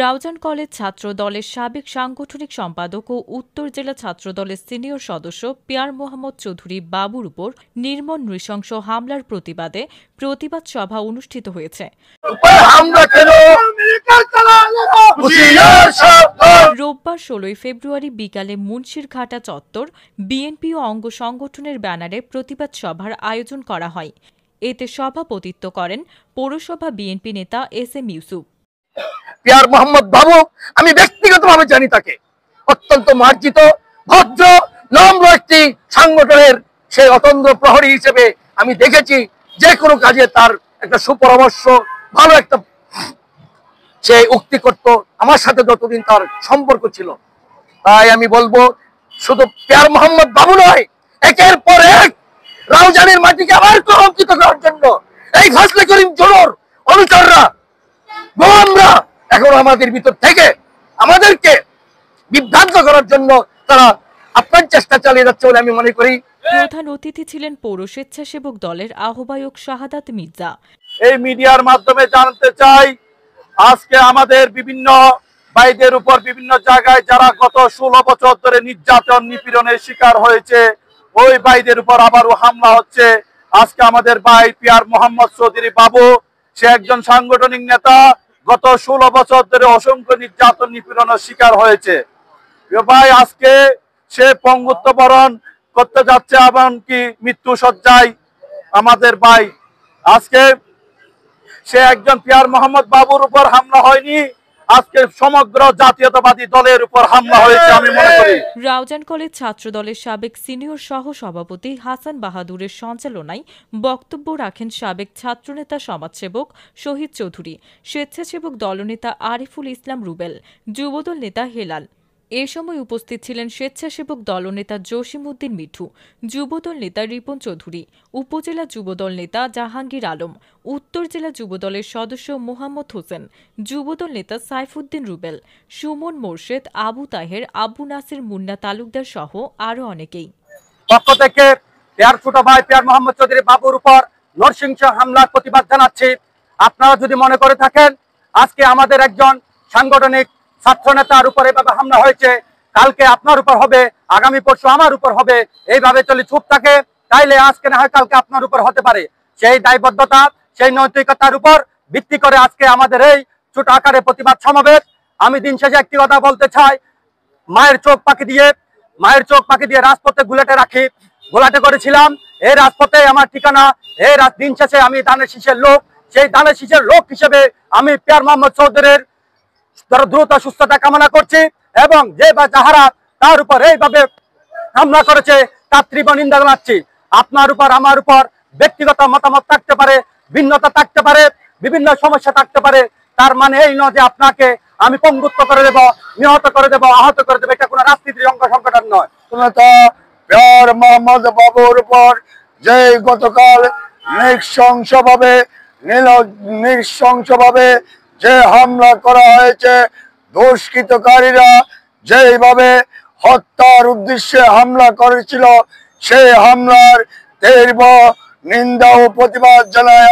Raozan college ছাত্র দলের সাবেক সাংগঠনিক সম্পাদক ও উত্তর জেলা ছাত্র দলের সিনিয়র সদস্য পিয়ার মোহাম্মদ চৌধুরী বাবুর উপর নির্মম নৃশংস হামলার প্রতিবাদে প্রতিবাদ সভা অনুষ্ঠিত হয়েছে। রোববার ১৬ ফেব্রুয়ারি বিকালে মুন্সিরঘাটা চত্বর বিএনপি ও অঙ্গ সংগঠনের ব্যানারে প্রতিবাদ সভার আয়োজন করা হয়। এতে সভাপতিত্ব করেন পৌরসভা বিএনপি নেতা এস এম ইউসুফ। পিয়ার মোহাম্মদ বাবু আমি ব্যক্তিগতভাবে জানি, তাকে অত্যন্ত মার্জিত, ভদ্র, নম্র একটি সংগঠনের সেই অতন্দ্র প্রহরী হিসেবে আমি দেখেছি। যে কোনো কাজে তার একটা সুপরামর্শ, ভালো একটা সে উক্তি করত আমার সাথে যতদিন তার সম্পর্ক ছিল। তাই আমি বলবো, শুধু পিয়ার মোহাম্মদ বাবু নয়, একের পর এক রাউজানের মাটিকে আবার কলঙ্কিত করার জন্য এই ফজলে করিম জোড়র অনুচররা, গোলামরা এখন আমাদের ভিতর থেকে আমাদেরকে বিভ্রান্ত করার জন্য তারা আপনার চেষ্টা চালিয়ে যাচ্ছে বলে আমি মনে করি। প্রধান অতিথি ছিলেন পৌর স্বেচ্ছাসেবক দলের আহ্বায়ক শাহাদাত মির্জা। এই মিডিয়ার মাধ্যমে জানতে চাই, আজকে আমাদের বিভিন্ন ভাইদের উপর বিভিন্ন জায়গায় যারা গত ১৬ বছর ধরে নির্যাতন নিপীড়নের শিকার হয়েছে, ওই ভাইদের উপর আবারও হামলা হচ্ছে। আজকে আমাদের ভাই পিয়ার মোহাম্মদ চৌধুরী বাবু, সে একজন সাংগঠনিক নেতা, গত ১৬ বছর ধরে অসংখ্য নির্যাতন নিপীড়নের শিকার হয়েছে। ভাই আজকে সে পঙ্গুত্ব বরণ করতে যাচ্ছে, এমনকি মৃত্যু শয্যায় আমাদের ভাই। আজকে সে একজন পিয়ার মোহাম্মদ বাবুর উপর হামলা হয়নি, আজকে সমগ্র জাতীয়তাবাদী দলের উপর হামলা হয়েছে আমি মনে করি। রাউজান কলেজ ছাত্র দলের সাবেক সিনিয়র সহ সভাপতি হাসান বাহাদুরের সঞ্চালনায় বক্তব্য রাখেন সাবেক ছাত্রনেতা সমাজসেবক শহীদ চৌধুরী, স্বেচ্ছাসেবক দলনেতা আরিফুল ইসলাম রুবেল, যুবদল নেতা হেলাল। এ সময় উপস্থিত ছিলেন স্বেচ্ছাসেবক দলনেতা জসিম উদ্দিন মিঠু, যুবদল নেতা রিপন চৌধুরী, উপজেলা যুবদল নেতা জাহাঙ্গীর আলম, উত্তর জেলা যুবদলের সদস্য মোহাম্মদ হোসেন, যুবদল নেতা সাইফুদ্দিন রুবেল, সুমন মোর্শেদ, আবু তাহের, আবু নাসির, মুন্না তালুকদার সহ আরো অনেকেই। পক্ষ থেকে পিয়ার ছোট ভাই পিয়ার মোহাম্মদ চৌধুরী বাবুর উপর নরসিংহ হামলার প্রতিবাদ জানাচ্ছি। আপনারা যদি মনে করে থাকেন আজকে আমাদের একজন সাংগঠনিক ছাত্র নেতার উপর এভাবে হামলা হয়েছে, কালকে আপনার উপর হবে, আগামী পরশু আমার উপর হবে, এইভাবে চলে চুপ থাকে, তাইলে আজকে না হয় কালকে আপনার উপর হতে পারে। সেই দায়বদ্ধতা, সেই নৈতিকতার উপর ভিত্তি করে আজকে আমাদের এই ছোট আকারে প্রতিবাদ সমাবেশ। আমি দিন শেষে একটি কথা বলতে চাই, মায়ের চোখ পাখি দিয়ে রাজপথে গোলাটে করেছিলাম। এই রাজপথে আমার ঠিকানা, এই দিন শেষে আমি ধানের শীষের লোক। সেই ধানের শীষের লোক হিসেবে আমি পিয়ার মোহাম্মদ চৌধুরীর দ্রুত সুস্থতা কামনা করছি, এবং যে বা যাহারা তার উপর এইভাবে হামলা করেছে তার তীব্র নিন্দা জানাচ্ছি। আপনার উপর আমার উপর ব্যক্তিগত মতামত থাকতে পারে, ভিন্নতা থাকতে পারে, বিভিন্ন সমস্যা থাকতে পারে, তার মানে এই নয় যে আপনাকে আমি পঙ্গুত্ব করে দেব, নিহত করে দেব, আহত করে দেবো। এটা কোনো রাজনীতির অঙ্গ সংগঠন নয়। পিয়ার মোহাম্মদ বাবুর উপর যে গতকাল নৃশংসভাবে যে হামলা করা হয়েছে, দুষ্কৃতকারীরা যেভাবে হত্যার উদ্দেশ্যে হামলা করেছিল, সেই হামলার তীব্র নিন্দা ও প্রতিবাদ জানায়।